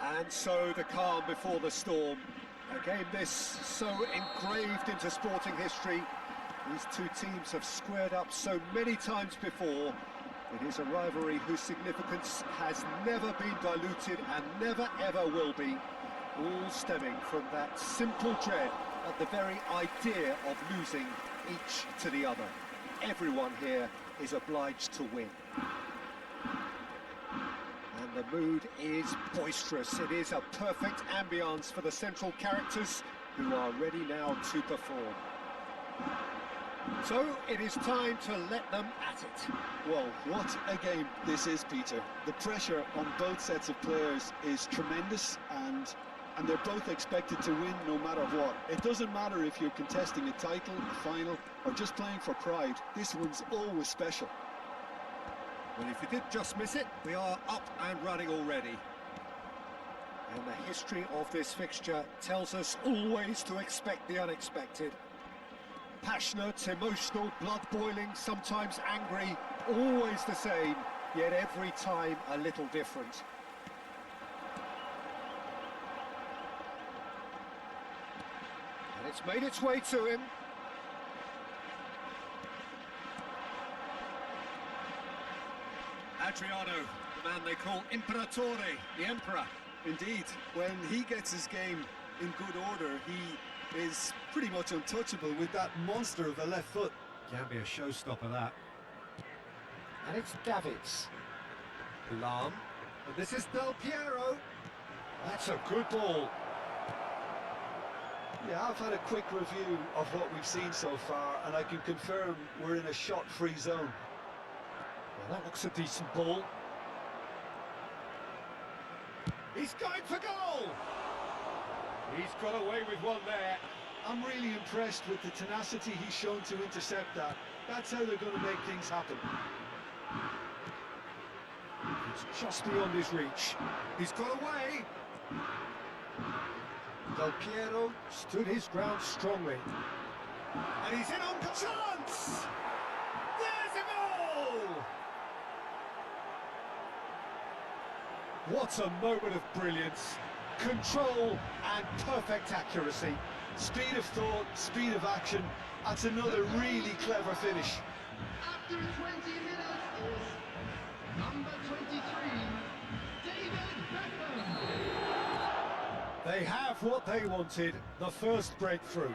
And so the calm before the storm. A game this so engraved into sporting history. These two teams have squared up so many times before. It is a rivalry whose significance has never been diluted and never ever will be. All stemming from that simple dread at the very idea of losing each to the other. Everyone here is obliged to win. And the mood is boisterous. It is a perfect ambience for the central characters who are ready now to perform. So it is time to let them at it. Well, what a game this is, Peter. The pressure on both sets of players is tremendous, and they're both expected to win no matter what. It doesn't matter if you're contesting a title, a final, or just playing for pride. This one's always special. Well, if you did just miss it, we are up and running already. And the history of this fixture tells us always to expect the unexpected. Passionate, emotional, blood-boiling, sometimes angry, always the same, yet every time a little different. And it's made its way to him. Adriano, the man they call Imperatore, the Emperor. Indeed, when he gets his game in good order, he is pretty much untouchable with that monster of a left foot. Can be a showstopper, that. And it's Davids. Lam. And this is Del Piero. That's a good ball. Yeah, I've had a quick review of what we've seen so far, and I can confirm we're in a shot-free zone. Well, that looks a decent ball. He's going for goal! He's got away with one there. I'm really impressed with the tenacity he's shown to intercept that. That's how they're going to make things happen. It's just beyond his reach. He's got away. Del Piero stood his ground strongly. And he's in on the chance! There's a goal! What a moment of brilliance. Control and perfect accuracy. Speed of thought, speed of action. That's another really clever finish. After 20 minutes is number 23, David Beckham. They have what they wanted, the first breakthrough.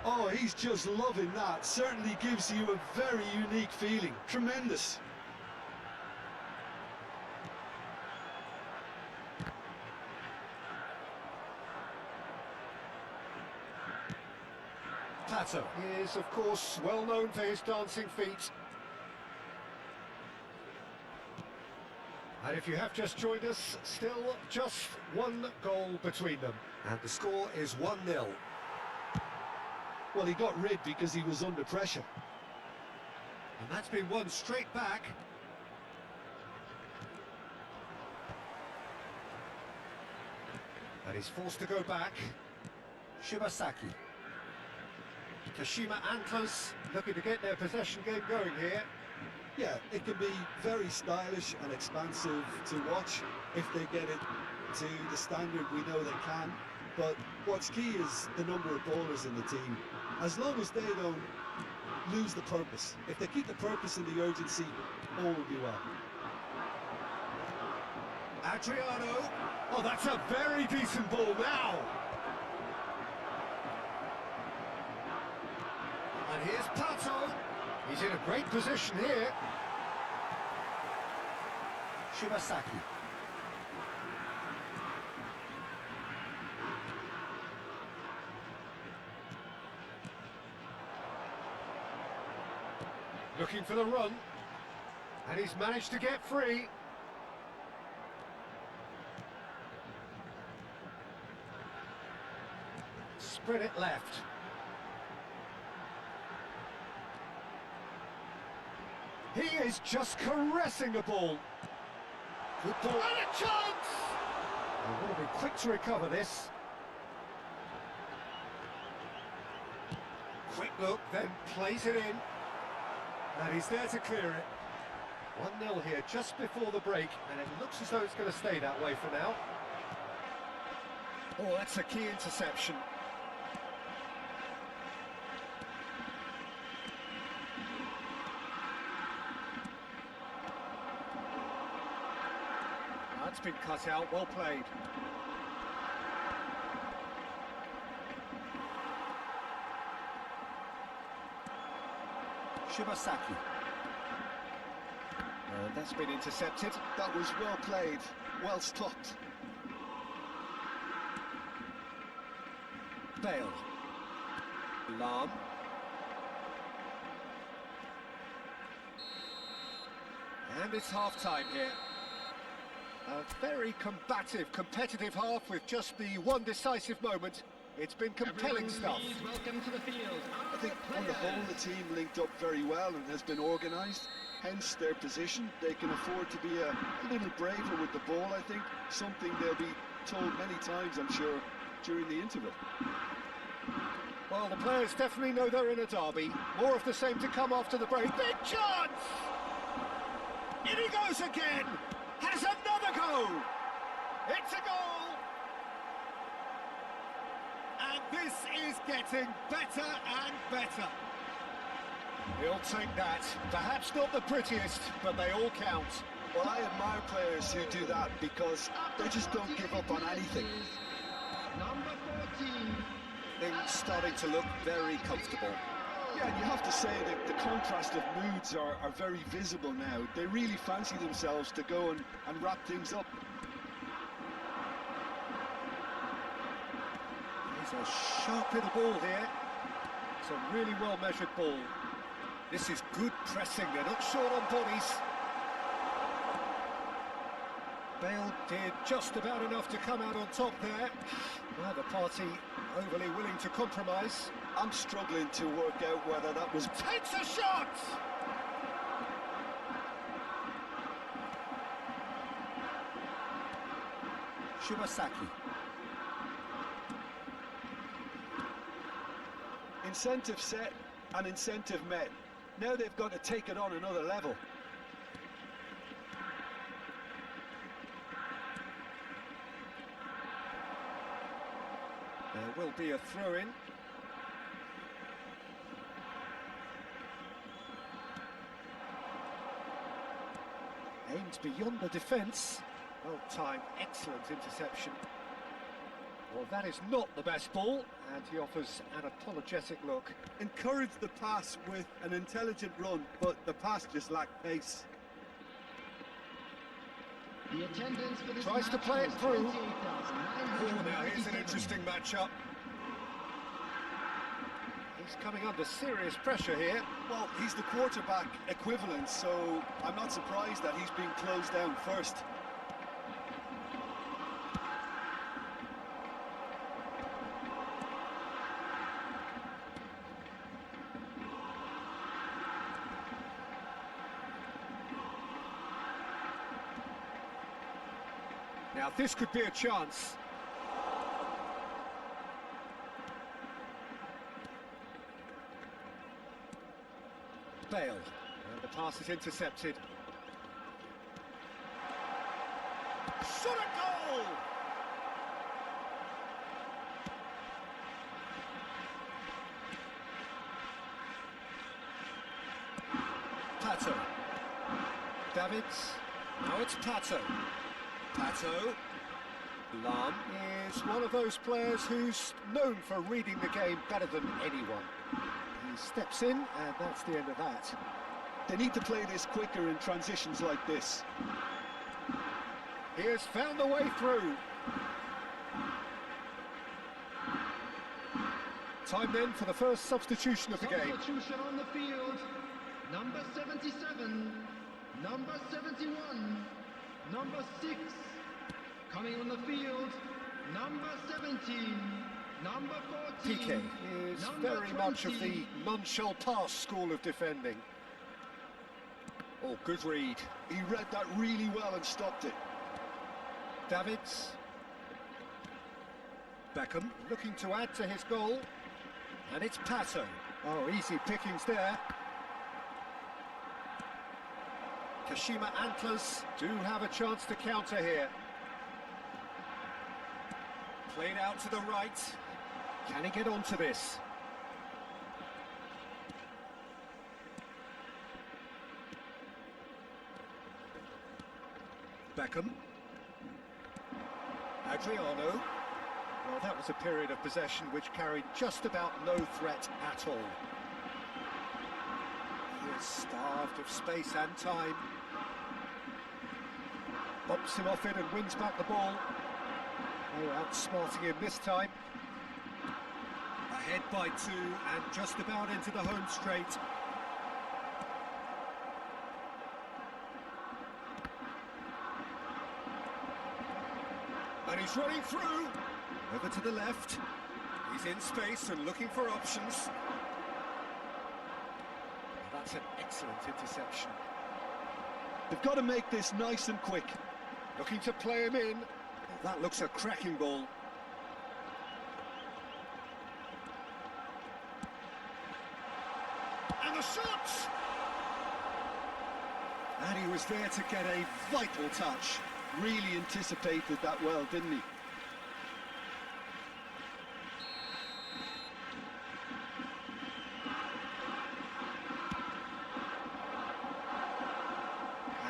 Oh, he's just loving that. Certainly gives you a very unique feeling. Tremendous. Pato is, of course, well known for his dancing feet. And if you have just joined us, still just one goal between them. And the score is 1-0. Well, he got rid because he was under pressure. And that's been won straight back. And he's forced to go back. Shibasaki. Kashima Antlers looking to get their possession game going here. Yeah, it can be very stylish and expansive to watch if they get it to the standard we know they can. But what's key is the number of ballers in the team. As long as they don't lose the purpose. If they keep the purpose and the urgency, all will be well. Adriano. Oh, that's a very decent ball now. And here's Pato. He's in a great position here. Shibasaki. Looking for the run. And he's managed to get free. Spread it left. He is just caressing the ball. Good ball. And a chance! They will be quick to recover this. Quick look, then plays it in. And he's there to clear it. 1-0 here just before the break, and it looks as though it's going to stay that way for now. Oh, that's a key interception. That's been cut out, well played. Shibasaki. And that's been intercepted. That was well played, well stopped. Bale. Lam. And it's half-time here. A very combative, competitive half with just the one decisive moment. It's been compelling stuff. Welcome to the field. I think on the whole the team linked up very well and has been organised. Hence their position. They can afford to be a little braver with the ball, I think. Something they'll be told many times, I'm sure, during the interval. Well, the players definitely know they're in a derby. More of the same to come after the break. Big chance! In he goes again! Has another go! It's a goal! And this is getting better and better. He'll take that. Perhaps not the prettiest, but they all count. Well, I admire players who do that because they just don't give up on anything. Number 14. Things starting to look very comfortable. Yeah, and you have to say that the contrast of moods are very visible now. They really fancy themselves to go and wrap things up. He's a sharp little ball here. It's a really well-measured ball. This is good pressing, they're not short on bodies. Bale did just about enough to come out on top there. Neither party overly willing to compromise. I'm struggling to work out whether that was... Takes a shot! Shibasaki. Incentive set and incentive met. Now they've got to take it on another level. There will be a throw-in. Aimed beyond the defence. Well timed, excellent interception. Well, that is not the best ball, and he offers an apologetic look. Encourage the pass with an intelligent run, but the pass just lacked pace. The attendance for this Tries to match play it was through. 28,997. Oh, now here's an interesting matchup. He's coming under serious pressure here. Well, he's the quarterback equivalent, so I'm not surprised that he's being closed down first. Now this could be a chance. Bale, and the pass is intercepted. Shot a goal! Pato. Davids. Now it's Pato. Pato. Lam is one of those players who's known for reading the game better than anyone. He steps in, and that's the end of that. They need to play this quicker in transitions like this. He has found the way through. Time then for the first substitution of the game. Substitution on the field. Number 77, number 71, number 6. Coming on the field, number 17, number 14. PK is number very much of 20. the none shall pass school of defending. Oh, good read. He read that really well and stopped it. Davids. Beckham looking to add to his goal. And it's Pato. Oh, easy pickings there. Kashima Antlers do have a chance to counter here. Played out to the right. Can he get onto this? Beckham. Adriano. Well, that was a period of possession which carried just about no threat at all. He is starved of space and time. Bumps him off it and wins back the ball. Oh, outsmarting him this time. Ahead by 2 and just about into the home straight. And he's running through. Over to the left. He's in space and looking for options. That's an excellent interception. They've got to make this nice and quick. Looking to play him in. That looks a cracking ball. And the shot! And he was there to get a vital touch. Really anticipated that well, didn't he?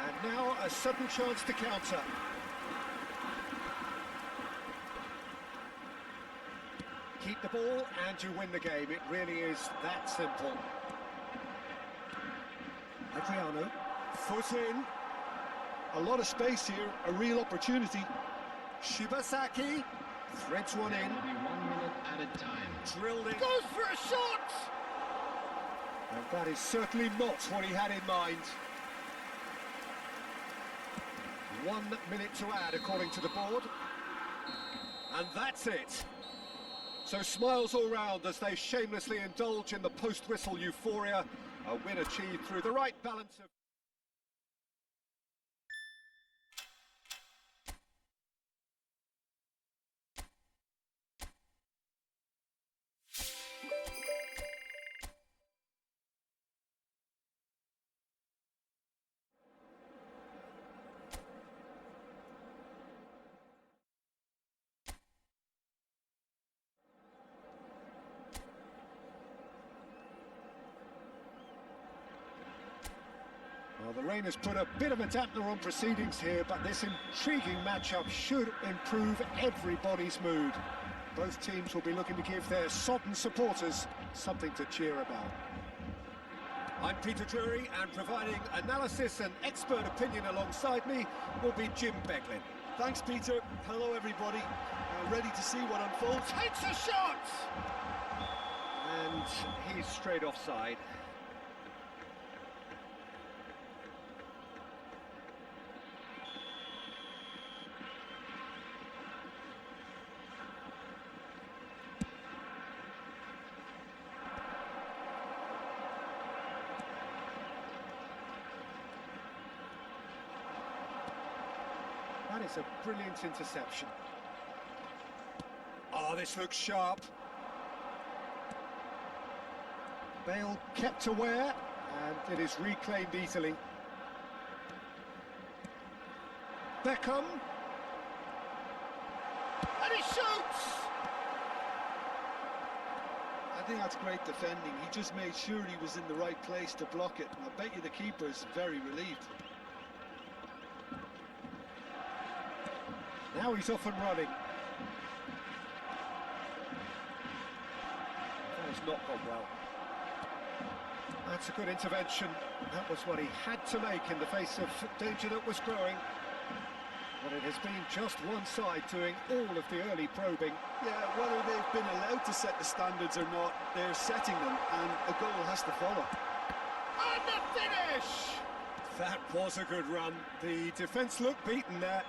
And now a sudden chance to counter. Keep the ball and you win the game. It really is that simple. Adriano, foot in. A lot of space here, a real opportunity. Shibasaki threads one in. Will be 1 minute at a time. Drilled in. Goes for a shot! And that is certainly not what he had in mind. 1 minute to add according to the board. And that's it. So smiles all round as they shamelessly indulge in the post-whistle euphoria. A win achieved through the right balance of... Well, the rain has put a bit of a dampener on proceedings here, but this intriguing matchup should improve everybody's mood. Both teams will be looking to give their sodden supporters something to cheer about. I'm Peter Drury, and providing analysis and expert opinion alongside me will be Jim Beglin. Thanks, Peter. Hello, everybody. Ready to see what unfolds. Takes a shot! And he's straight offside. That is a brilliant interception. Oh, this looks sharp. Bale kept aware, and it is reclaimed easily. Beckham. And he shoots! I think that's great defending. He just made sure he was in the right place to block it. And I bet you the keeper's very relieved. Now he's off and running. That has not gone well. That's a good intervention. That was what he had to make in the face of danger that was growing. But it has been just one side doing all of the early probing. Yeah, whether they've been allowed to set the standards or not, they're setting them, and a goal has to follow. And the finish! That was a good run. The defence looked beaten there.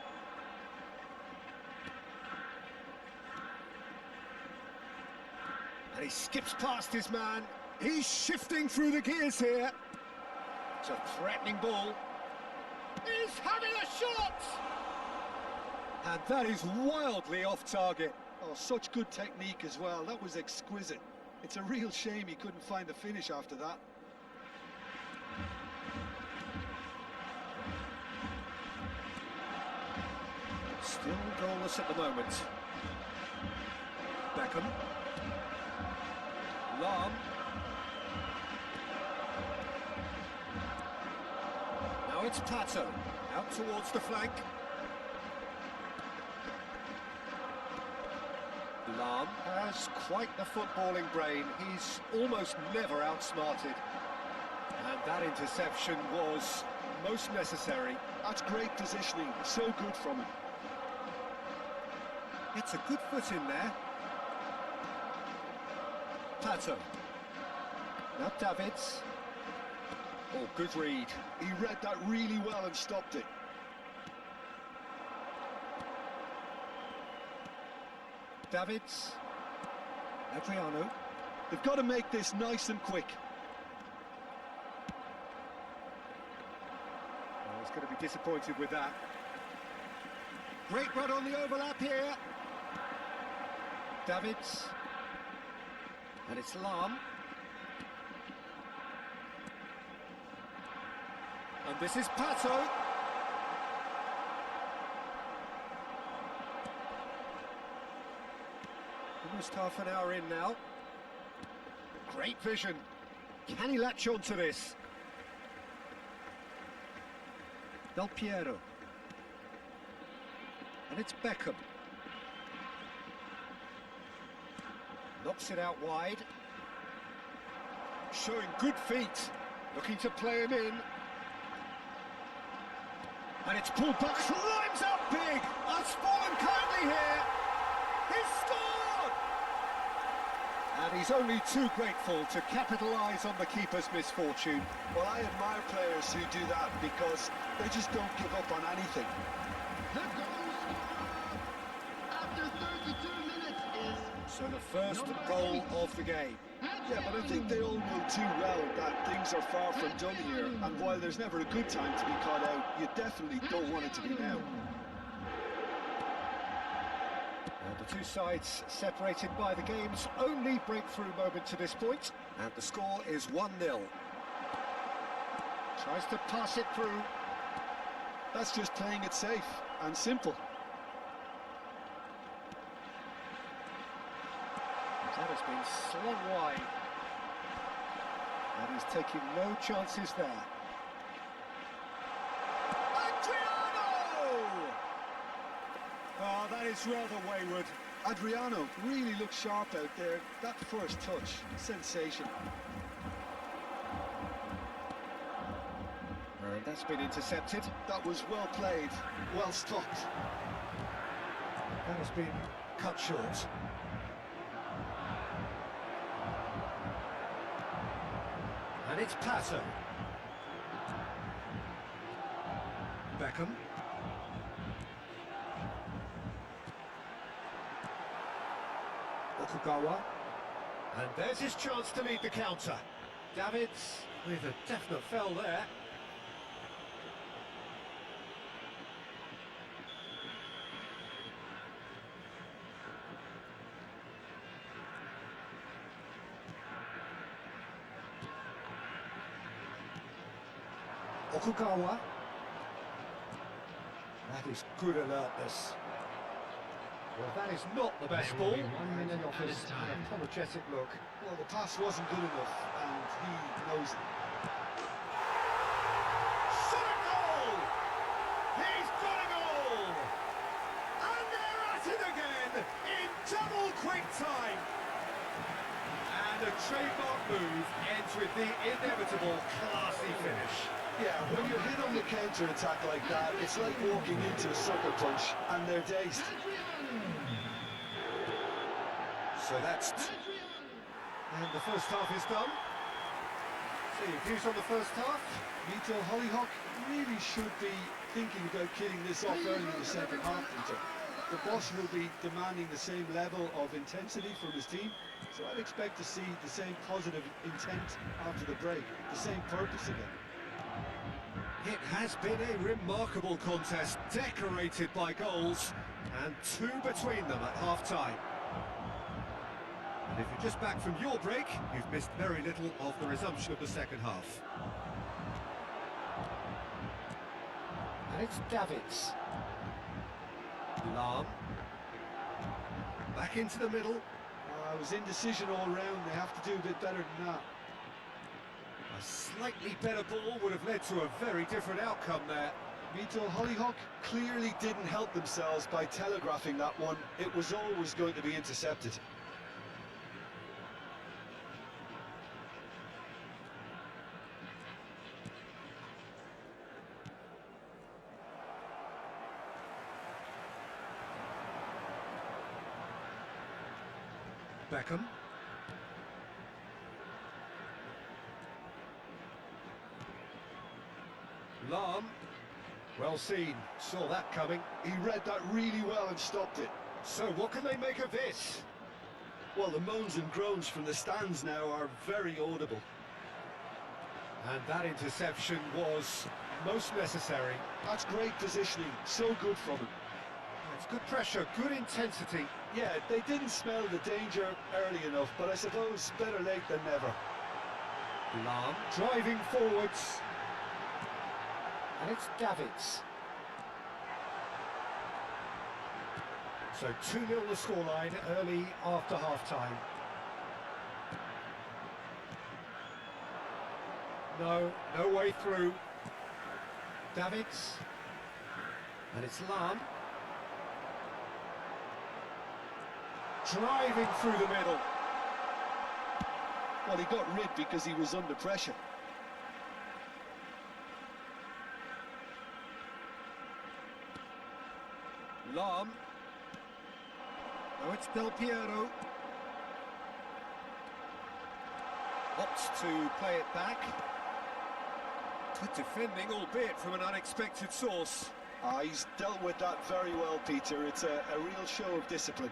And he skips past his man. He's shifting through the gears here. It's a threatening ball. He's having a shot! And that is wildly off target. Oh, such good technique as well. That was exquisite. It's a real shame he couldn't find the finish after that. Still goalless at the moment. Beckham. Lahm. Now it's Pato. Out towards the flank. Lahm has quite the footballing brain. He's almost never outsmarted. And that interception was most necessary. That's great positioning. So good from him. It's a good foot in there. Pato. Now Davids. Oh, good read. He read that really well and stopped it. Davids. Adriano. They've got to make this nice and quick. Oh, he's going to be disappointed with that. Great run on the overlap here. Davids. And it's Lahm. And this is Pato. Almost half an hour in now. Great vision. Can he latch on to this? Del Piero. And it's Beckham. Knocks it out wide. Showing good feet. Looking to play him in. And it's pulled back. Climbs up big. That's fallen kindly here. He's scored! And he's only too grateful to capitalise on the keeper's misfortune. Well, I admire players who do that because they just don't give up on anything. The goal scorer after 32 minutes is... So the first goal of the game. Yeah, but I think they all know too well that things are far from done here, and while there's never a good time to be caught out, you definitely don't want it to be now. And the two sides separated by the game's only breakthrough moment to this point, and the score is 1-0. Tries to pass it through. That's just playing it safe and simple. That has been slung wide. And he's taking no chances there. Adriano! Oh, that is rather wayward. Adriano really looks sharp out there. That first touch, sensational. And that's been intercepted. That was well played, well stopped. That has been cut short. And it's Pato. Beckham. Okugawa. And there's his chance to lead the counter. Davids with a definite foul there. Okugawa. That is good alertness. Well, that is not the best ball. 1 minute at a time. An apologetic look. Well, the pass wasn't good enough, and he knows it. Shot a goal! He's got a goal! And they're at it again in double quick time. And a trademark move ends with the inevitable classy finish. Yeah, when you're hit on the counter-attack like that, it's like walking into a sucker punch, and they're dazed. So that's... And the first half is done. So your views on the first half? Vito Hollyhock really should be thinking about killing this off early in the second half, Peter. The boss will be demanding the same level of intensity from his team, so I'd expect to see the same positive intent after the break, the same purpose again. It has been a remarkable contest, decorated by goals, and two between them at half-time. And if you're just back from your break, you've missed very little of the resumption of the second half. And it's Davids. Lahm. Back into the middle. It was indecision all round. They have to do a bit better than that. A slightly better ball would have led to a very different outcome there. Mito Hollyhock clearly didn't help themselves by telegraphing that one. It was always going to be intercepted. Beckham. Lahm. Well seen, saw that coming. He read that really well and stopped it. So what can they make of this? Well, the moans and groans from the stands now are very audible. And that interception was most necessary. That's great positioning, so good from him. It's good pressure, good intensity. Yeah, they didn't smell the danger early enough, but I suppose better late than never. Lahm driving forwards. And it's Davids. So 2-0 the scoreline early after half-time. No way through. Davids. And it's Lahm. Driving through the middle. Well, he got rid because he was under pressure. Lahm. Now it's Del Piero. Opts to play it back. Good defending, albeit from an unexpected source. He's dealt with that very well, Peter. It's a real show of discipline.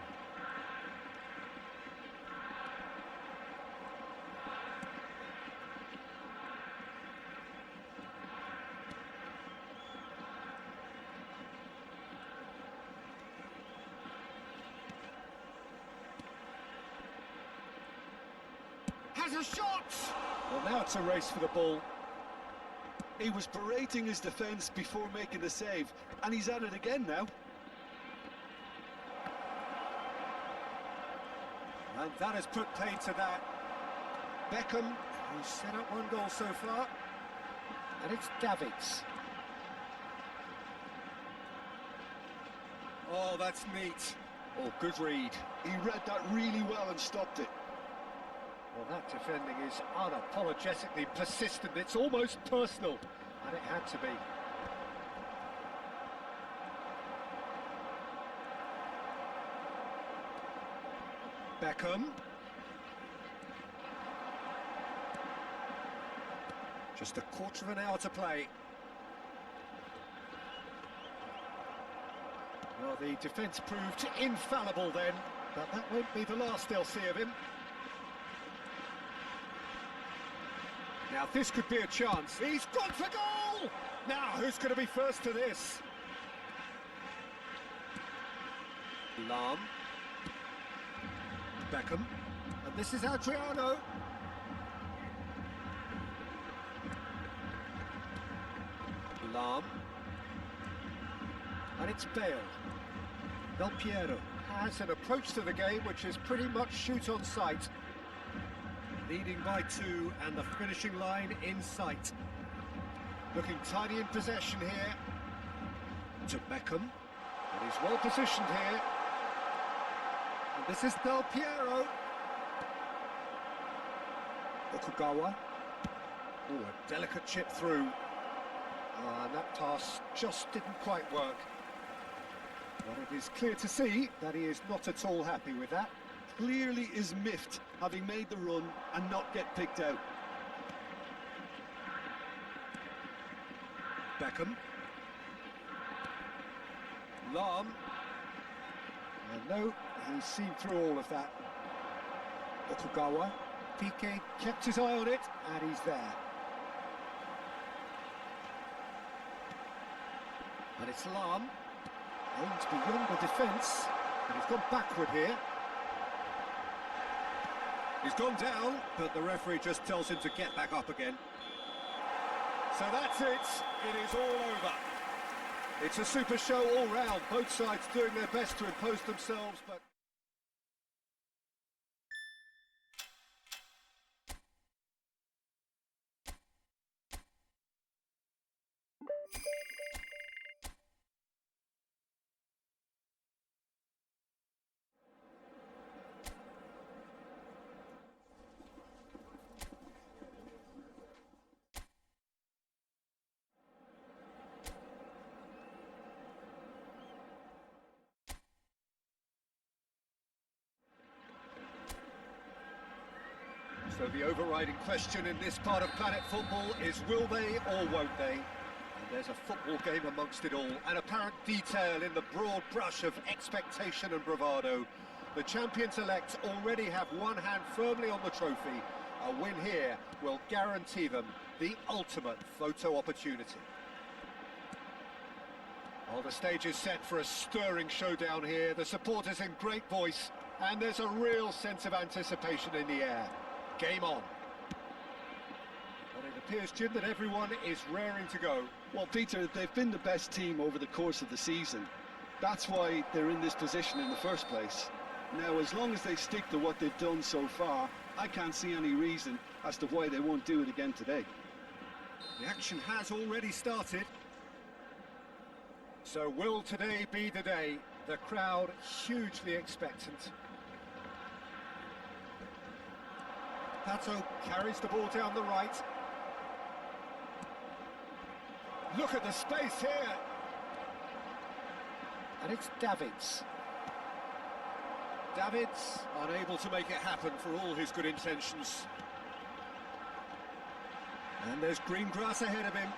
Has a shot! Well, now it's a race for the ball. He was berating his defence before making the save, and he's at it again now. And that has put paid to that. Beckham, who's set up one goal so far. And it's Davids. Oh, that's neat. Oh, good read. He read that really well and stopped it. Well, that defending is unapologetically persistent. It's almost personal, and it had to be. Beckham. Just a quarter of an hour to play. Well, the defence proved infallible then, but that won't be the last they'll see of him. Now, this could be a chance. He's gone for goal! Now, who's going to be first to this? Lahm. Beckham. And this is Adriano. Lahm. And it's Bale. Del Piero has an approach to the game which is pretty much shoot on sight. Leading by 2 and the finishing line in sight. Looking tidy in possession here. To Beckham. And he's well positioned here. And this is Del Piero. Okugawa. Oh, a delicate chip through. And that pass just didn't quite work. But it is clear to see that he is not at all happy with that. Clearly is miffed, having made the run and not get picked out. Beckham. Lahm. And no, he's seen through all of that. Okugawa. Piqué kept his eye on it, and he's there. And it's Lam. Aims beyond the defence. And he's gone backward here. He's gone down, but the referee just tells him to get back up again. So that's it. It is all over. It's a super show all round. Both sides doing their best to impose themselves, but... So the overriding question in this part of Planet Football is will they or won't they? And there's a football game amongst it all, an apparent detail in the broad brush of expectation and bravado. The champions-elect already have one hand firmly on the trophy. A win here will guarantee them the ultimate photo opportunity. Well, the stage is set for a stirring showdown here. The supporters in great voice, and there's a real sense of anticipation in the air. Game on. But it appears, Jim, that everyone is raring to go. Well, Peter, they've been the best team over the course of the season. That's why they're in this position in the first place. Now, as long as they stick to what they've done so far, I can't see any reason as to why they won't do it again today. The action has already started. So will today be the day? The crowd hugely expectant. Pato carries the ball down the right. Look at the space here. And it's Davids. Davids unable to make it happen for all his good intentions. And there's green grass ahead of him.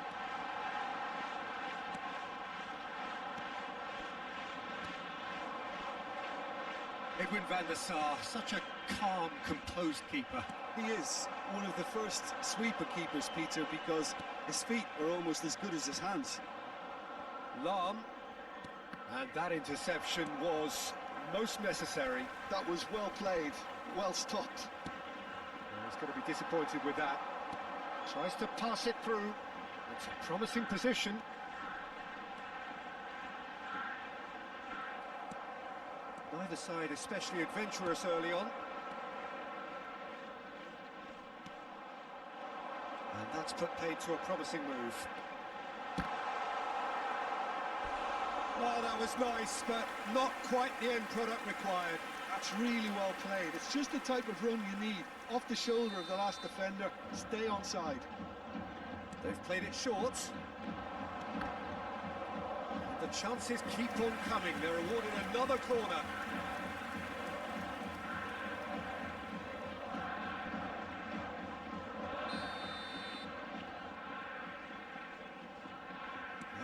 Edwin van der Sar, such a calm, composed keeper. He is one of the first sweeper keepers, Peter, because his feet are almost as good as his hands. Lam, and that interception was most necessary. That was well played, well stopped. He's going to be disappointed with that. Tries to pass it through. It's a promising position. Neither side especially adventurous early on. And that's put paid to a promising move. Oh, that was nice, but not quite the end product required. That's really well played. It's just the type of run you need. Off the shoulder of the last defender, stay onside. They've played it short. The chances keep on coming. They're awarded another corner.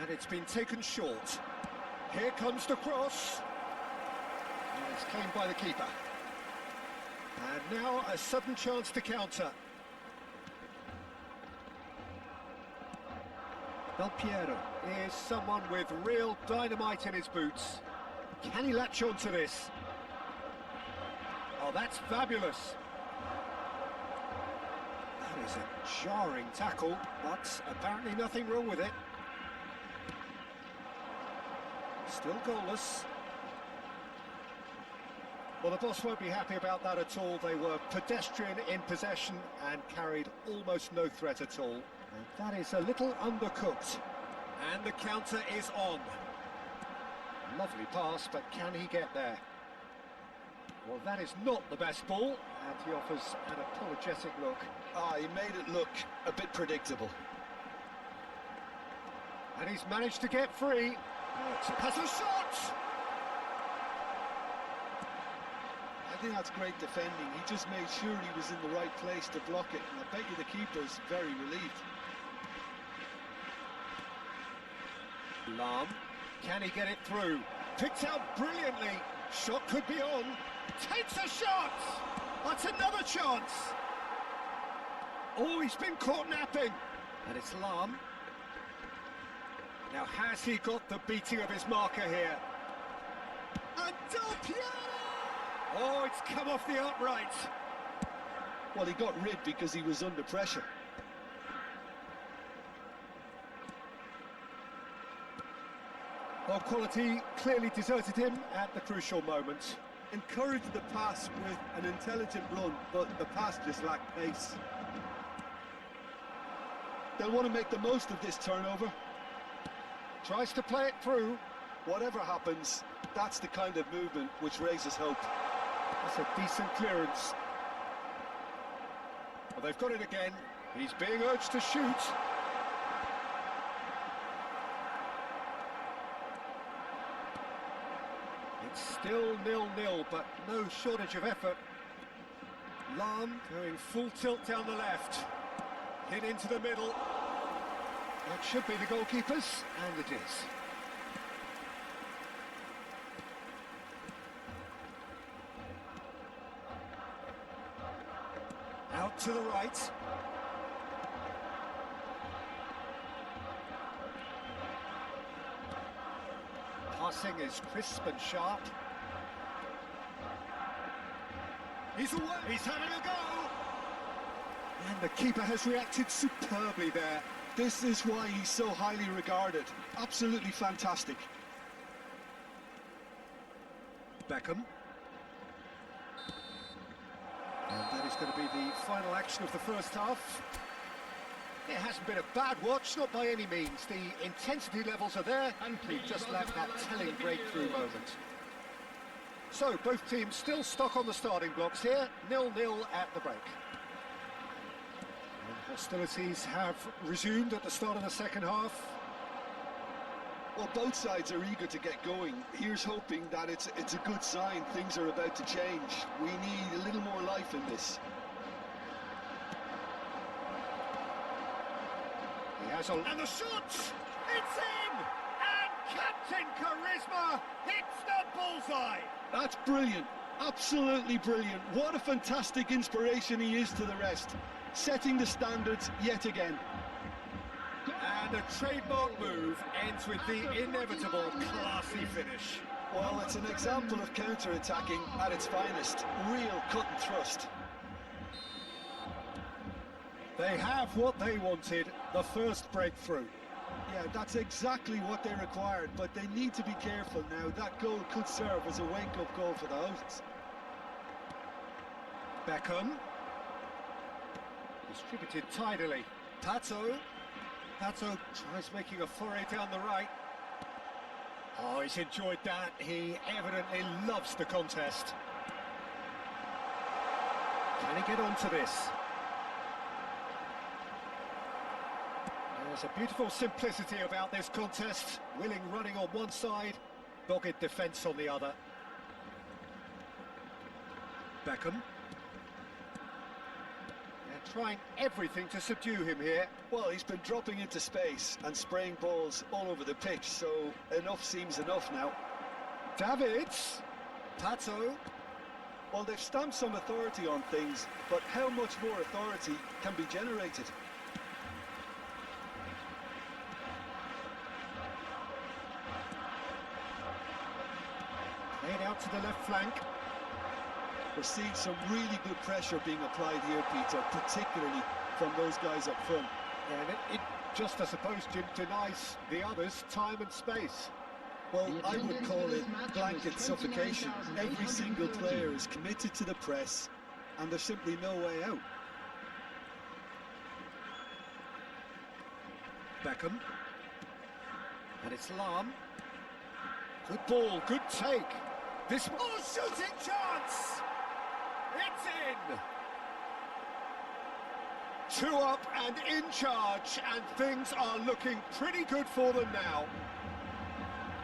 And it's been taken short. Here comes the cross. And it's claimed by the keeper. And now a sudden chance to counter. Del Piero is someone with real dynamite in his boots. Can he latch on to this? Oh, that's fabulous. That is a jarring tackle, but apparently nothing wrong with it. Still goalless. Well, the boss won't be happy about that at all. They were pedestrian in possession and carried almost no threat at all. And that is a little undercooked. And the counter is on. Lovely pass, but can he get there? Well, that is not the best ball, and he offers an apologetic look. He made it look a bit predictable. And he's managed to get free. Has a shot! I think that's great defending. He just made sure he was in the right place to block it, and I bet you the keeper's very relieved. Lam, can he get it through? Picked out brilliantly. Shot could be on. Takes a shot! That's another chance! Oh, he's been caught napping. And it's Lam. Now, has he got the beating of his marker here? And Del Piero! Oh, it's come off the upright. Well, he got rid because he was under pressure. Well, quality clearly deserted him at the crucial moment. Encouraged the pass with an intelligent run, but the pass just lacked pace. They'll want to make the most of this turnover. Tries to play it through. Whatever happens, that's the kind of movement which raises hope. That's a decent clearance. Well, they've got it again. He's being urged to shoot. It's still 0-0, but no shortage of effort. Lam going full tilt down the left. Hit into the middle. That should be the goalkeeper's, and it is. Out to the right. Passing is crisp and sharp. He's away. He's having a go. And the keeper has reacted superbly there. This is why he's so highly regarded. Absolutely fantastic. Beckham. And that is going to be the final action of the first half. It hasn't been a bad watch, not by any means. The intensity levels are there, and we just lacked that telling breakthrough moment. So, both teams still stuck on the starting blocks here, 0-0 at the break. And hostilities have resumed at the start of the second half. Well, both sides are eager to get going. Here's hoping that it's a good sign. Things are about to change. We need a little more life in this. He has and the shot! It's in! And Captain Charisma hits the bullseye! That's brilliant. Absolutely brilliant. What a fantastic inspiration he is to the rest. Setting the standards yet again. And a trademark move ends with the inevitable classy finish. Well, it's an example of counter-attacking at its finest. Real cut and thrust. They have what they wanted, the first breakthrough. Yeah, that's exactly what they required, but they need to be careful now. That goal could serve as a wake-up goal for the hosts. Beckham. Distributed tidily. Pato. Pato tries making a foray down the right. Oh, he's enjoyed that. He evidently loves the contest. Can he get onto this? There's a beautiful simplicity about this contest. Willing running on one side, dogged defence on the other. Beckham. They're trying everything to subdue him here. Well, he's been dropping into space and spraying balls all over the pitch, so enough seems enough now. Davids. Pato. Well, they've stamped some authority on things, but how much more authority can be generated? Played out to the left flank. We're seeing some really good pressure being applied here, Peter, particularly from those guys up front. And it just, I suppose, Jim, denies the others time and space. Well, I would call it blanket suffocation. Every single player is committed to the press, and there's simply no way out. Beckham. And it's Lam. Good ball, good take. This shooting chance! It's in! 2 up and in charge, and things are looking pretty good for them now.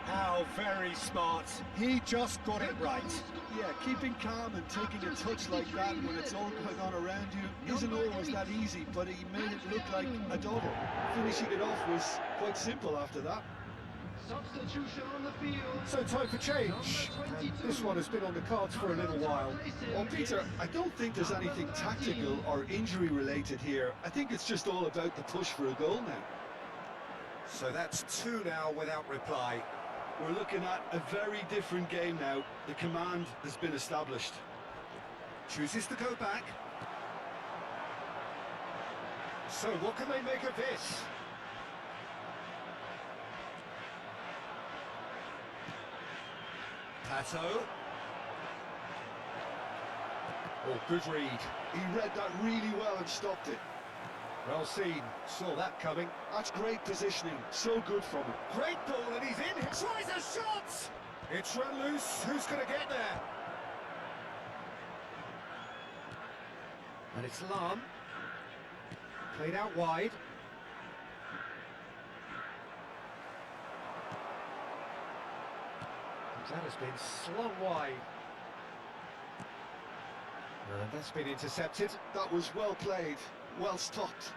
How very smart. He just got it right. Yeah, keeping calm and taking a touch like that when it's all going on around you isn't always that easy, but he made it look like a double. Finishing it off was quite simple after that. Substitution on the field. So time for change. And this one has been on the cards for a little while. Well, Peter, I don't think there's anything tactical or injury related here. I think it's just all about the push for a goal now. So that's two now without reply. We're looking at a very different game now. The command has been established. Chooses to go back. So what can they make of this? Pato. Oh, good read. He read that really well and stopped it. Well seen. Saw that coming. That's great positioning. So good from him. Great ball, and he's in. Tries a shot! It's run loose. Who's going to get there? And it's Lam. Played out wide. That has been slung wide. And that's been intercepted. That was well played, well stopped.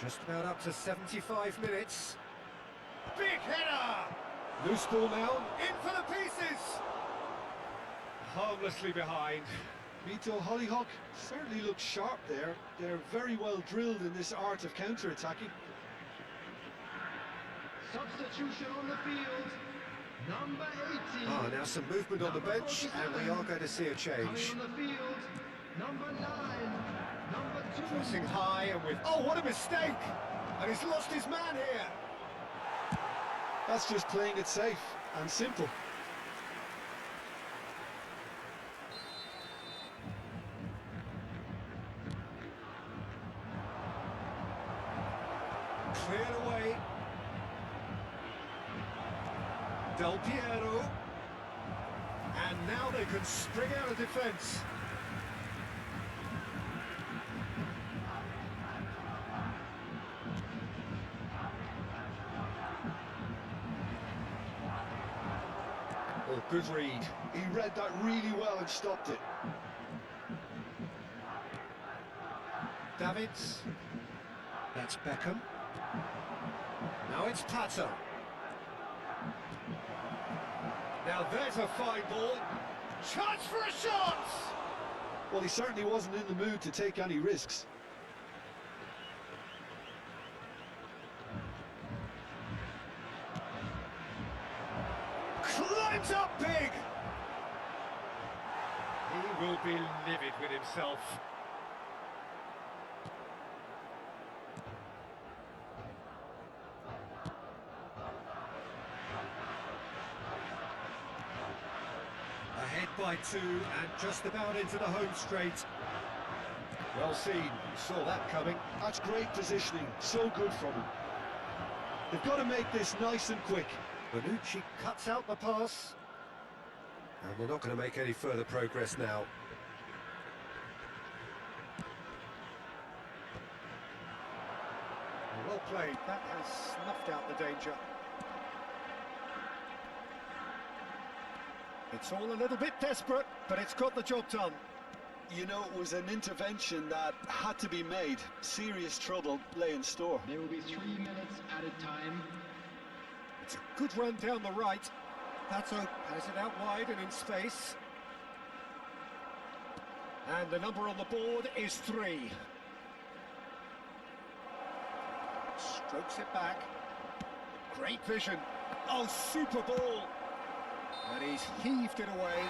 Just about up to 75 minutes. Big header! Loose ball now, in for the pieces! Harmlessly behind. Mito Hollyhock certainly looks sharp there. They're very well drilled in this art of counter-attacking. Substitution on the field. Number 18. Ah, now some movement on the bench, and we are going to see a Coming change. on the field. Number 9. Number 2. Pressing high and with... Oh, what a mistake! And he's lost his man here. That's just playing it safe and simple. Cleared away. Del Piero. And now they can spring out of defence. Oh, good read. He read that really well and stopped it. Davids. That's Beckham. Now it's Pato. Now there's a fine ball. Chance for a shot! Well, he certainly wasn't in the mood to take any risks. Climbs up big! He will be livid with himself. Ahead by 2 and just about into the home straight. Well seen, saw that coming. That's great positioning, so good from him. They've got to make this nice and quick. Bonucci cuts out the pass. And they're not going to make any further progress now. Well played, that has snuffed out the danger. It's all a little bit desperate, but it's got the job done. You know, it was an intervention that had to be made. Serious trouble lay in store. There will be 3 minutes added time. It's a good run down the right. Pato has it out wide and in space. And the number on the board is 3. Strokes it back. Great vision. Oh, super ball. And he's heaved it away.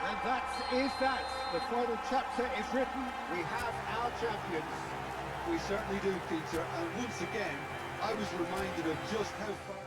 And that is that. The final chapter is written. We have our champions. We certainly do, Peter. And once again, I was reminded of just how far...